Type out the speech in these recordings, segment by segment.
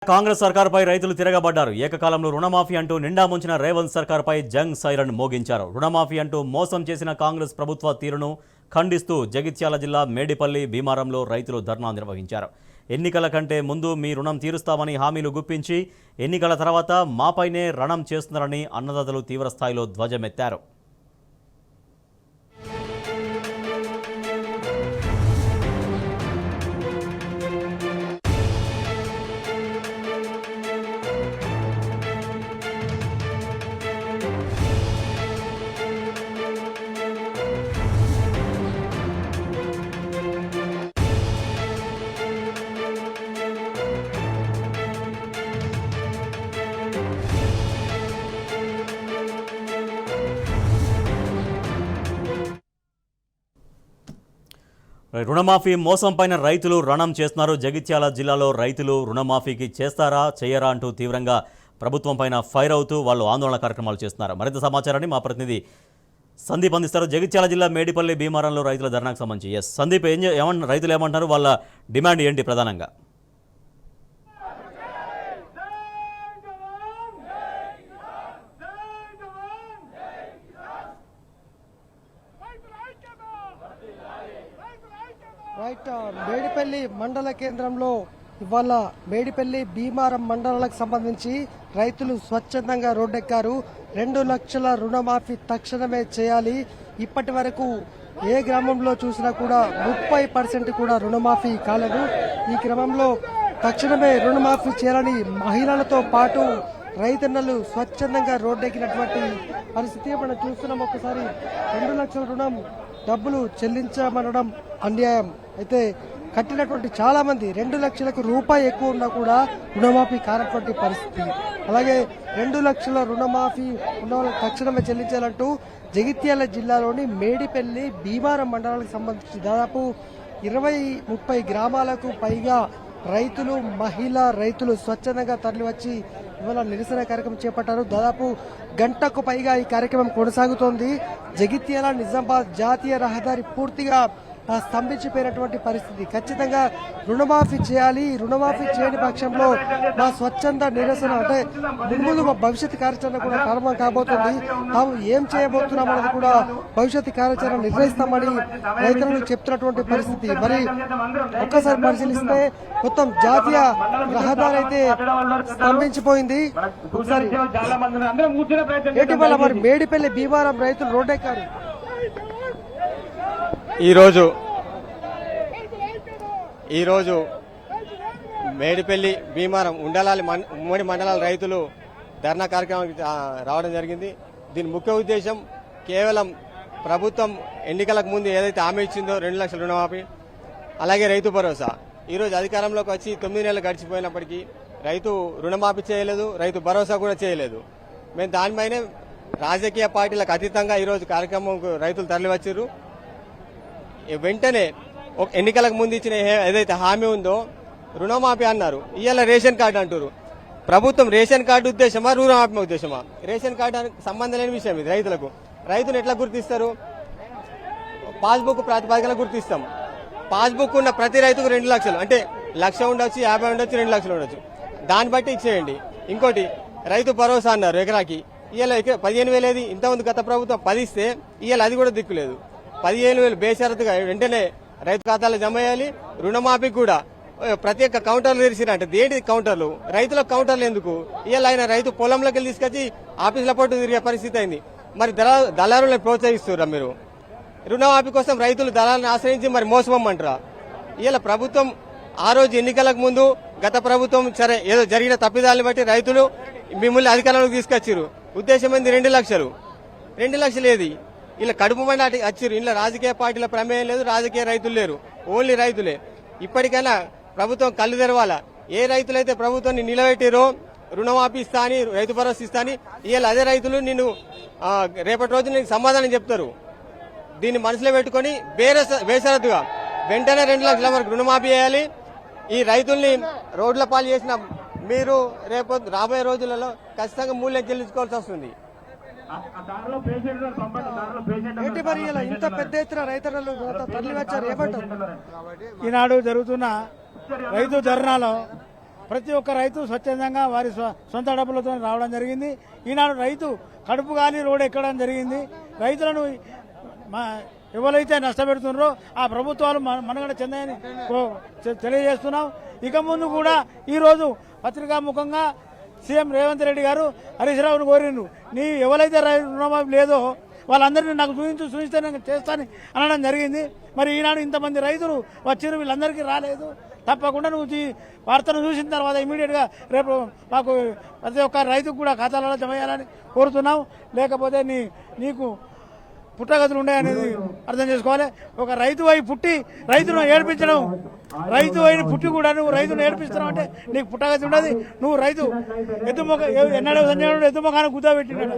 కాంగ్రెస్ సర్కార్పై రైతులు తిరగబడ్డారు. ఏకకాలంలో రుణమాఫీ అంటూ నిండా ముంచిన రేవంత్ సర్కార్పై జంగ్ సైరన్ మోగించారు. రుణమాఫీ అంటూ మోసం చేసిన కాంగ్రెస్ ప్రభుత్వ తీరును ఖండిస్తూ జగిత్యాల జిల్లా మేడిపల్లి భీమారంలో రైతులు ధర్నా నిర్వహించారు. ఎన్నికల కంటే ముందు మీ రుణం తీరుస్తామని హామీలు గుప్పించి ఎన్నికల తర్వాత మాపైనే రణం చేస్తున్నారని అన్నదాతలు తీవ్రస్థాయిలో ధ్వజమెత్తారు. రుణమాఫీ మోసం పైన రైతులు రణం చేస్తున్నారు. జగిత్యాల జిల్లాలో రైతులు రుణమాఫీకి చేస్తారా చేయరా అంటూ తీవ్రంగా ప్రభుత్వం పైన ఫైర్ అవుతూ వాళ్ళు ఆందోళన కార్యక్రమాలు చేస్తున్నారు. మరింత సమాచారాన్ని మా ప్రతినిధి సందీప్ అందిస్తారు. జగిత్యాల జిల్లా మేడిపల్లి భీమారంలో రైతుల ధర్నాకు సంబంధించి సందీప్ రైతులు ఏమంటారు, వాళ్ళ డిమాండ్ ఏంటి ప్రధానంగా? మేడిపల్లి మండల కేంద్రంలో ఇవాళ మేడిపల్లి భీమారం మండలాలకు సంబంధించి రైతులు స్వచ్ఛందంగా రోడ్డెక్కారు. 2 లక్షల రుణమాఫీ తక్షణమే చేయాలి. ఇప్పటి వరకు ఏ గ్రామంలో చూసినా కూడా 30% కూడా రుణమాఫీ కాలేదు. ఈ క్రమంలో తక్షణమే రుణమాఫీ చేయాలని మహిళలతో పాటు రైతన్నలు స్వచ్ఛందంగా రోడ్డెక్కినటువంటి పరిస్థితి మనం చూస్తున్నాం. ఒకసారి 2 లక్షల రుణం డబ్బులు చెల్లించమనడం అన్యాయం. అయితే కట్టినటువంటి చాలా మంది 2 లక్షలకు రూపాయి ఎక్కువ ఉన్నా కూడా రుణమాఫీ కానటువంటి పరిస్థితి. అలాగే 2 లక్షల రుణమాఫీ ఉన్న వాళ్ళకి తక్షణమే చెల్లించాలంటూ జగిత్యాల జిల్లాలోని మేడిపల్లి భీమారం మండలాలకు సంబంధించి దాదాపు 20-30 గ్రామాలకు పైగా రైతులు మహిళా రైతులు స్వచ్ఛందంగా తరలివచ్చి ఇవాళ నిరసన కార్యక్రమం చేపట్టారు. దాదాపు గంటకు పైగా ఈ కార్యక్రమం కొనసాగుతోంది. జగిత్యాల నిజామాబాద్ జాతీయ రహదారి పూర్తిగా స్తంభించిపోయినటువంటి పరిస్థితి. ఖచ్చితంగా రుణమాఫీ చేయాలి. రుణమాఫీ చేయని పక్షంలో మా స్వచ్ఛంద నిరసన అంటే ముందు మా భవిష్యత్ కార్యాచరణ కూడా ప్రారంభం కాబోతుంది. తాము ఏం చేయబోతున్నాం అనేది కూడా భవిష్యత్ కార్యాచరణ నిర్వహిస్తామని రైతులకు చెప్తున్నటువంటి పరిస్థితి. మరి ఒక్కసారి పరిశీలిస్తే మొత్తం జాతీయ రహదారి అయితే స్తంభించిపోయింది. ఒకసారి ఇటీవల మరి మేడిపల్లి భీమారం రైతులు రోడ్డెక్కారు. ఈరోజు మేడిపల్లి భీమారం ఉమ్మడి మండలాల రైతులు ధర్నా కార్యక్రమానికి రావడం జరిగింది. దీని ముఖ్య ఉద్దేశం కేవలం ప్రభుత్వం ఎన్నికలకు ముందు ఏదైతే హామీ ఇచ్చిందో 2 లక్షల రుణమాఫీ, అలాగే రైతు భరోసా. ఈరోజు అధికారంలోకి వచ్చి 9 నెలలు గడిచిపోయినప్పటికీ రైతు రుణమాఫీ చేయలేదు, రైతు భరోసా కూడా చేయలేదు. మేము దానిపైనే రాజకీయ పార్టీలకు అతీతంగా ఈరోజు కార్యక్రమం రైతులు తరలివచ్చారు. వెంటనే ఎన్నికలకు ముందు ఇచ్చిన ఏదైతే హామీ ఉందో రుణమాఫీ అన్నారు, ఇవాళ రేషన్ కార్డు అంటారు. ప్రభుత్వం రేషన్ కార్డు ఉద్దేశమా రుణమాఫీ ఉద్దేశమా? రేషన్ కార్డు సంబంధం లేని విషయం ఇది రైతులకు. రైతును ఎట్లా గుర్తిస్తారు? పాస్బుక్ ప్రాతిపదికన గుర్తిస్తాం. పాస్బుక్ ఉన్న ప్రతి రైతుకు 2 లక్షలు అంటే 1,00,000 ఉండొచ్చు, 50 ఉండొచ్చు, 2 లక్షలు ఉండొచ్చు. దాన్ని బట్టి ఇచ్చేయండి. ఇంకోటి రైతు భరోసా అన్నారు ఎకరాకి, ఇవాళ 15,000 ఏది? ఇంతకుముందు గత ప్రభుత్వం 10 ఇస్తే ఇవాళ అది కూడా దిక్కులేదు. 15,000 బేషరతుగా వెంటనే రైతు ఖాతాలో జమ చేయాలి. రుణమాఫీ కూడా ప్రత్యేక కౌంటర్లు తెరిచిరంటే దేంటి కౌంటర్లు? రైతులకు కౌంటర్లు ఎందుకు? ఇవాళ ఆయన రైతు పొలంలోకి వెళ్ళి తీసుకొచ్చి ఆఫీసుల పాటు తిరిగే పరిస్థితి అయింది. మరి దళారులను ప్రోత్సహిస్తురా మీరు? రుణమాఫీ కోసం రైతులు దళాలను ఆశ్రయించి మరి మోసమమ్మంటారా? ఇవాళ ప్రభుత్వం ఆ రోజు ఎన్నికలకు ముందు గత ప్రభుత్వం సరే ఏదో జరిగిన తప్పిదాలను బట్టి రైతులు మిమ్మల్ని అధికారంలోకి తీసుకొచ్చారు. ఉద్దేశం ఏంది? 2 లక్షలు. 2 లక్షలు ఏది? ఇలా కడుపు మండి వచ్చారు. ఇలా రాజకీయ పార్టీల ప్రమేయం లేదు, రాజకీయ రైతులు లేరు, ఓన్లీ రైతులే. ఇప్పటికైనా ప్రభుత్వం కళ్ళు తెరవాలా. ఏ రైతులైతే ప్రభుత్వాన్ని నిలబెట్టారో రుణమాఫీ ఇస్తా అని, రైతు భరోసా ఇస్తా అని, ఇవాళ అదే రైతులు నిన్ను రేపటి రోజు నీకు సమాధానం చెప్తారు. దీన్ని మనసులో పెట్టుకుని బేషరతుగా వెంటనే 2 లక్షల వరకు రుణమాఫీ చేయాలి. ఈ రైతుల్ని రోడ్ల పాలు చేసిన మీరు రేపు రాబోయే రోజులలో ఖచ్చితంగా మూల్యం చెల్లించుకోవాల్సి వస్తుంది. ఏంటి మరి ఇలా ఇంత పెద్ద ఎత్తున రైతులు తరలి వచ్చారు, ఏమంటారు? ఈనాడు జరుగుతున్న రైతు ధర్నాలో ప్రతి ఒక్క రైతు స్వచ్ఛందంగా వారి సొంత డబ్బులతో రావడం జరిగింది. ఈనాడు రైతు కడుపు గాలి రోడ్ ఎక్కడం జరిగింది. రైతులను ఎవరైతే నష్టపెడుతున్నారో ఆ ప్రభుత్వాలు మనుగడ చెందాయని తెలియజేస్తున్నాం. ఇక ముందు కూడా ఈరోజు పత్రికాముఖంగా సీఎం రేవంత్ రెడ్డి గారు హరీష్ రావును కోరిండ్రు, నీ ఎవరైతే రుణమాఫీ లేదో వాళ్ళందరినీ నాకు చూపిస్తే నేను చేస్తాను అనడం జరిగింది. మరి ఈనాడు ఇంతమంది రైతులు వచ్చిన వీళ్ళందరికీ రాలేదు. తప్పకుండా నువ్వు వార్తను చూసిన తర్వాత ఇమీడియట్గా రేపు మాకు ప్రతి ఒక్క రైతుకు కూడా ఖాతాలలో జమ చేయాలని కోరుతున్నాం. లేకపోతే నీకు పుట్టగతులు ఉన్నాయనేది అర్థం చేసుకోవాలి. ఒక రైతు అయి పుట్టి రైతును ఏడిపించడం, రైతు అయిన పుట్టి కూడా నువ్వు రైతును ఏడిపిస్తున్నావు అంటే నీకు పుట్టగతి ఉండదు. నువ్వు రైతు ఎద్దుమొక ఎన్నడూ సంజయుడు ఎద్దుమొఖాన్ని గుద్దా పెట్టినాడు.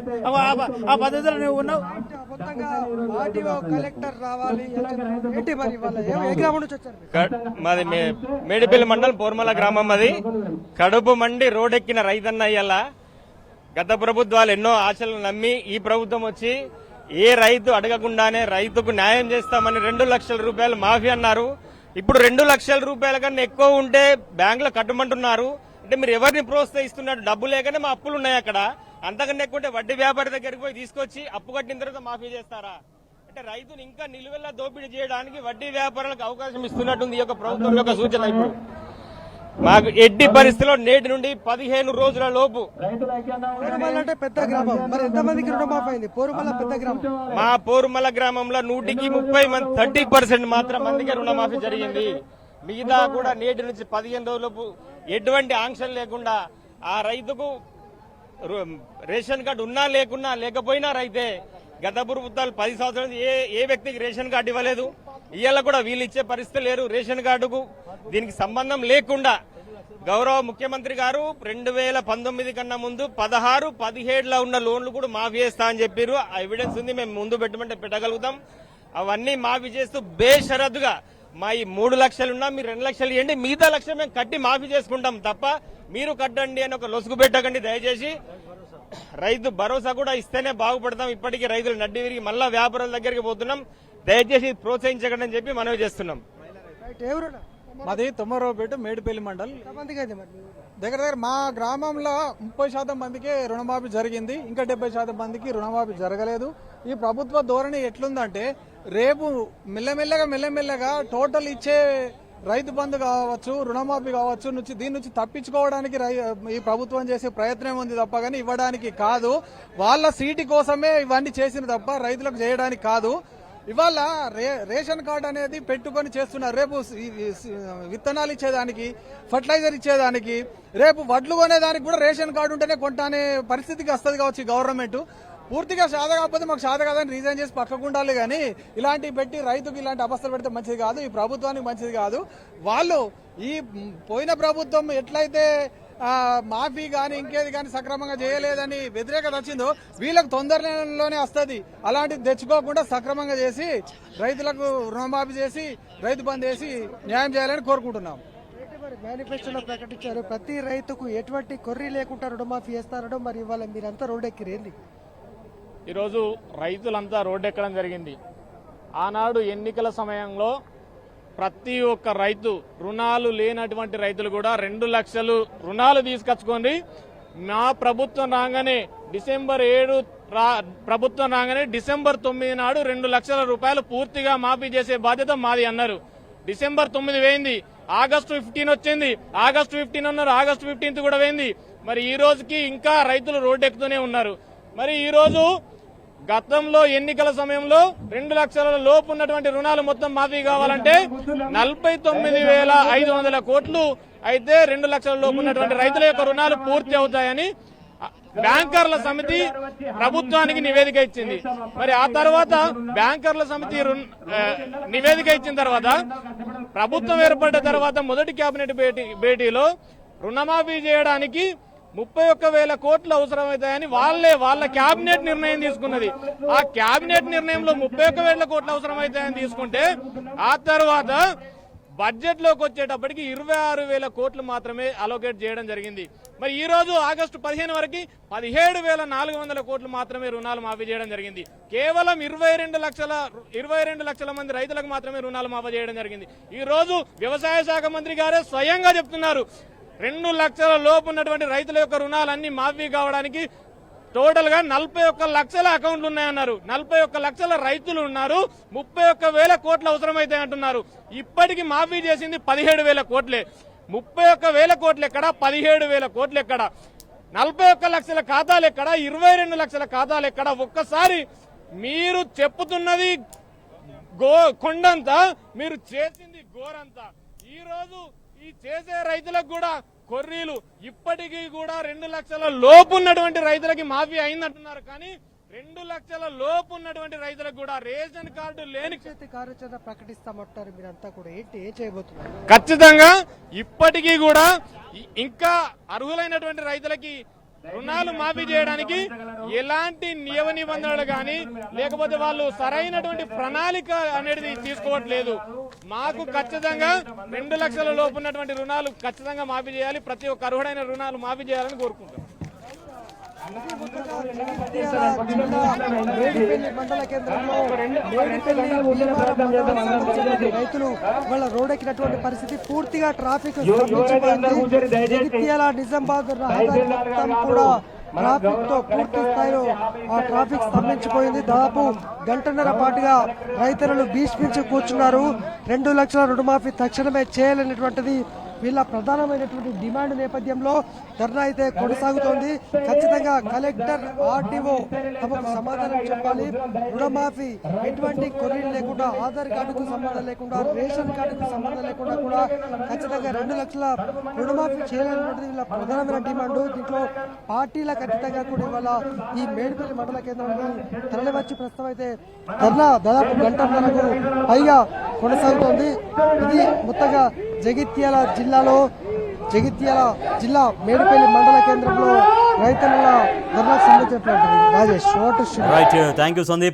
ఆ పద్ధతిలో నువ్వు ఉన్నావు. మొత్తంగా ఆర్టీఓ కలెక్టర్ రావాలి ఏంటి మరి వాళ్ళ ఏ గ్రామం నుంచి వచ్చారు? మాది మేడిపల్లి మండలం పోర్మల గ్రామం. అది కడుపు మండి రోడ్డెక్కిన రైతన్న అయ్యాల గత ప్రభుత్వాలు ఎన్నో ఆశలు నమ్మి ఈ ప్రభుత్వం వచ్చి ఏ రైతు అడగకుండానే రైతుకు న్యాయం చేస్తామని 2 లక్షల రూపాయలు మాఫీ అన్నారు. ఇప్పుడు 2 లక్షల రూపాయల కన్నా ఎక్కువ ఉంటే బ్యాంకులో కట్టమంటున్నారు. అంటే మీరు ఎవరిని ప్రోత్సహిస్తున్నారు? డబ్బు లేకనే మా అప్పులు ఉన్నాయి అక్కడ. అంతకన్నా ఎక్కువ ఉంటే వడ్డీ వ్యాపారి దగ్గరికి పోయి తీసుకొచ్చి అప్పు కట్టిన తర్వాత మాఫీ చేస్తారా? అంటే రైతును ఇంకా నిలువెల్లా దోపిడీ చేయడానికి వడ్డీ వ్యాపారులకు అవకాశం ఇస్తున్నట్టుంది ఈ యొక్క ప్రభుత్వం యొక్క సూచన. ఇప్పుడు మాకు ఎట్టి పరిస్థితిలో నేటి నుండి 15 రోజుల లోపు పోరుమల అంటే పెద్ద గ్రామం, మరి ఎంతమందికి రుణమాఫీ అయింది? పోరుమల పెద్ద గ్రామం. మా పోరుమల గ్రామంలో 100కి 30 మంది 30% మాత్రం మందికి రుణమాఫీ జరిగింది. మిగతా కూడా నేటి నుంచి 15 రోజులపు ఎటువంటి ఆంక్షలు లేకుండా ఆ రైతుకు రేషన్ కార్డు ఉన్నా లేకున్నా లేకపోయినా రైతే గత ప్రభుత్వాలు 10 సంవత్సరాలు ఏ వ్యక్తికి రేషన్ కార్డు ఇవ్వలేదు. ఇవాళ కూడా వీళ్ళు ఇచ్చే పరిస్థితి లేరు. రేషన్ కార్డుకు దీనికి సంబంధం లేకుండా గౌరవ ముఖ్యమంత్రి గారు 2019 కన్నా ముందు 16, 17లో ఉన్న లోన్లు కూడా మాఫీ చేస్తా అని చెప్పారు. ఆ ఎవిడెన్స్ ఉంది, మేము ముందు పెట్టమంటే పెట్టగలుగుతాం. అవన్నీ మాఫీ చేస్తూ బేషరతుగా మా ఈ 3 లక్షలున్నా మీరు 2 లక్షలు ఇవ్వండి, మిగతా లక్షలు మేము కట్టి మాఫీ చేసుకుంటాం తప్ప మీరు కట్టండి అని ఒక లొసుగు పెట్టకండి దయచేసి. రైతు భరోసా కూడా ఇస్తేనే బాగుపడతాం. ఇప్పటికీ రైతులు నడ్డి విరిగి మళ్ళా వ్యాపారుల దగ్గరికి పోతున్నాం. దయచేసి ప్రోత్సహించకండి అని చెప్పి మనవి చేస్తున్నాం. మాది తొమ్మరావుపేట మేడిపల్లి మండల్. దగ్గర మా గ్రామంలో 30% మందికి రుణమాఫీ జరిగింది. ఇంకా 70% మందికి రుణమాఫీ జరగలేదు. ఈ ప్రభుత్వ ధోరణి ఎట్లుందంటే రేపు మెల్లమెల్లగా టోటల్ ఇచ్చే రైతు బంధు కావచ్చు, రుణమాఫీ కావచ్చు దీని నుంచి తప్పించుకోవడానికి ఈ ప్రభుత్వం చేసే ప్రయత్నం ఉంది తప్ప కానీ ఇవ్వడానికి కాదు. వాళ్ళ సీటు కోసమే ఇవన్నీ చేసిన తప్ప రైతులకు చేయడానికి కాదు. ఇవాళ రేషన్ కార్డు అనేది పెట్టుకొని చేస్తున్నారు. రేపు విత్తనాలు ఇచ్చేదానికి, ఫర్టిలైజర్ ఇచ్చేదానికి, రేపు వడ్లు కొనేదానికి కూడా రేషన్ కార్డు ఉంటేనే కొంటానే పరిస్థితికి వస్తుంది కావచ్చు గవర్నమెంట్. పూర్తిగా సాధ కాకపోతే మాకు సాధ కాదని రీజైన్ చేసి పక్కకు ఉండాలి. కానీ ఇలాంటివి పెట్టి రైతుకి ఇలాంటి అవస్థలు పెడితే మంచిది కాదు, ఈ ప్రభుత్వానికి మంచిది కాదు. వాళ్ళు ఈ పోయిన ప్రభుత్వం ఎట్లయితే మాఫీ కానీ ఇంకేది కానీ సక్రమంగా చేయలేదని వ్యతిరేకత వచ్చిందో వీళ్ళకు తొందరలోనే వస్తుంది. అలాంటిది తెచ్చుకోకుండా సక్రమంగా చేసి రైతులకు రుణమాఫీ చేసి రైతు బంద్ చేసి న్యాయం చేయాలని కోరుకుంటున్నాం. మేనిఫెస్టోలో ప్రకటించారు ప్రతి రైతుకు ఎటువంటి కొర్రీ లేకుండా రుణమాఫీ చేస్తారో, మరి ఇవాళ మీరంతా రోడ్డెక్కిరేంది? ఈరోజు రైతులంతా రోడ్డెక్కడం జరిగింది. ఆనాడు ఎన్నికల సమయంలో ప్రతి ఒక్క రైతు, రుణాలు లేనటువంటి రైతులు కూడా 2 లక్షలు రుణాలు తీసుకొచ్చుకోండి, మా ప్రభుత్వం రాగానే డిసెంబర్ 9 నాడు 2 లక్షల రూపాయలు పూర్తిగా మాఫీ చేసే బాధ్యత మాది అన్నారు. డిసెంబర్ 9 వేయింది, ఆగస్టు 15 వచ్చింది, ఆగస్టు 15 అన్నారు, ఆగస్టు 15 కూడా వేయింది. మరి ఈ రోజుకి ఇంకా రైతులు రోడ్డెక్కుతూనే ఉన్నారు. మరి ఈ రోజు గతంలో ఎన్నికల సమయంలో 2 లక్షల లోపు ఉన్నటువంటి రుణాలు మొత్తం మాఫీ కావాలంటే 49,500 కోట్లు అయితే 2 లక్షల లోపు ఉన్నటువంటి రైతుల యొక్క రుణాలు పూర్తి అవుతాయని బ్యాంకర్ల సమితి ప్రభుత్వానికి నివేదిక ఇచ్చింది. మరి ఆ తర్వాత బ్యాంకర్ల సమితి నివేదిక ఇచ్చిన తర్వాత ప్రభుత్వం ఏర్పడ్డ తర్వాత మొదటి కేబినెట్ భేటీలో రుణమాఫీ చేయడానికి 31,000 కోట్లు అవసరమవుతాయని వాళ్ళ కేబినెట్ నిర్ణయం తీసుకున్నది. ఆ కేబినెట్ నిర్ణయంలో 31,000 కోట్లు అవసరమవుతాయని తీసుకుంటే ఆ తర్వాత బడ్జెట్ లోకి వచ్చేటప్పటికి 26,000 కోట్లు మాత్రమే అలోకేట్ చేయడం జరిగింది. మరి ఈ రోజు ఆగస్టు 15 వరకు 17,400 కోట్లు మాత్రమే రుణాలు మాఫీ చేయడం జరిగింది. కేవలం 22 లక్షల మంది రైతులకు మాత్రమే రుణాలు మాఫీ చేయడం జరిగింది. ఈ రోజు వ్యవసాయ శాఖ మంత్రి గారే స్వయంగా చెప్తున్నారు, 2 లక్షల లోపు ఉన్నటువంటి రైతుల యొక్క రుణాలన్నీ మాఫీ కావడానికి టోటల్ గా 41 లక్షల అకౌంట్లు ఉన్నాయన్నారు. 41 లక్షల రైతులు ఉన్నారు. 31,000 కోట్లు అవసరమైతే అంటున్నారు. ఇప్పటికి మాఫీ చేసింది 17,000 కోట్లే. 31,000 కోట్లు ఎక్కడ, 17,000 కోట్లు ఎక్కడ, 41 లక్షల ఖాతాలు ఎక్కడ, 22 లక్షల ఖాతాలు ఎక్కడ? ఒక్కసారి మీరు చెప్పుతున్నది కొండంతా, మీరు చేసింది గోరంతా. ఈ రోజు ఈ చేసే రైతులకు కూడా కొర్రీలు. ఇప్పటికీ కూడా 2 లక్షల లోపు ఉన్నటువంటి రైతులకి మాఫీ అయిందంటున్నారు. కానీ 2 లక్షల లోపు ఉన్నటువంటి రైతులకు కూడా రేషన్ కార్డు లేని కార్యాచరణ ప్రకటిస్తామంటారు. మీరంతా కూడా ఏంటి, ఏం చేయబోతున్నారు? ఖచ్చితంగా ఇప్పటికీ కూడా ఇంకా అర్హులైనటువంటి రైతులకి రుణాలు మాఫీ చేయడానికి ఎలాంటి నియమ నిబంధనలు కానీ లేకపోతే వాళ్ళు సరైనటువంటి ప్రణాళిక అనేది తీసుకోవట్లేదు. మాకు ఖచ్చితంగా 2 లక్షల లోపు ఉన్నటువంటి రుణాలు ఖచ్చితంగా మాఫీ చేయాలి. ప్రతి ఒక్క అర్హుడైన రుణాలు మాఫీ చేయాలని కోరుకుంటున్నాం. మేడిపల్లి మండల కేంద్రంలో మేడిపల్లి భీమారం మండలం సంబంధించిన రైతులు వాళ్ళ రోడ్డెక్కినటువంటి పరిస్థితి. పూర్తిగా ట్రాఫిక్ స్తంభించిపోయింది. జగిత్యాల నిజామాబాద్ రహదారి మొత్తం కూడా ట్రాఫిక్ తో పూర్తి స్థాయిలో ఆ ట్రాఫిక్ స్తంభించిపోయింది. దాదాపు గంటన్నర పాటుగా రైతులు భీష్మించి కూర్చున్నారు. 2 లక్షల రుణమాఫీ తక్షణమే చేయాలనేటువంటిది వీళ్ళ ప్రధానమైనటువంటి డిమాండ్ నేపథ్యంలో ధర్నా అయితే కొనసాగుతోంది. ఖచ్చితంగా కలెక్టర్, ఆర్డీఓ తమకు సమాధానం చెప్పాలి. రుణమాఫీ ఎటువంటి కొర్రీలు లేకుండా, ఆధార్ కార్డుకు సంబంధం లేకుండా, రేషన్ కార్డుకు సంబంధం లేకుండా కూడా ఖచ్చితంగా 2 లక్షల రుణమాఫీ చేయాలనేటువంటిది వీళ్ళ ప్రధానమైన డిమాండ్. దీంట్లో పార్టీలకు ఖచ్చితంగా కూడా ఇవాళ ఈ మేడిపల్లి మండల కేంద్రానికి తరలివచ్చి ప్రస్తుతం అయితే ధర్నా దాదాపు గంటన్నరకు పైగా కొనసాగుతోంది. ఇది మొత్తంగా జగిత్యాల జిల్లా మేడిపల్లి మండల కేంద్రంలో రైతుల ధర్నాకు సంబంధించినటువంటి Rajesh. Right, thank you Sandeep.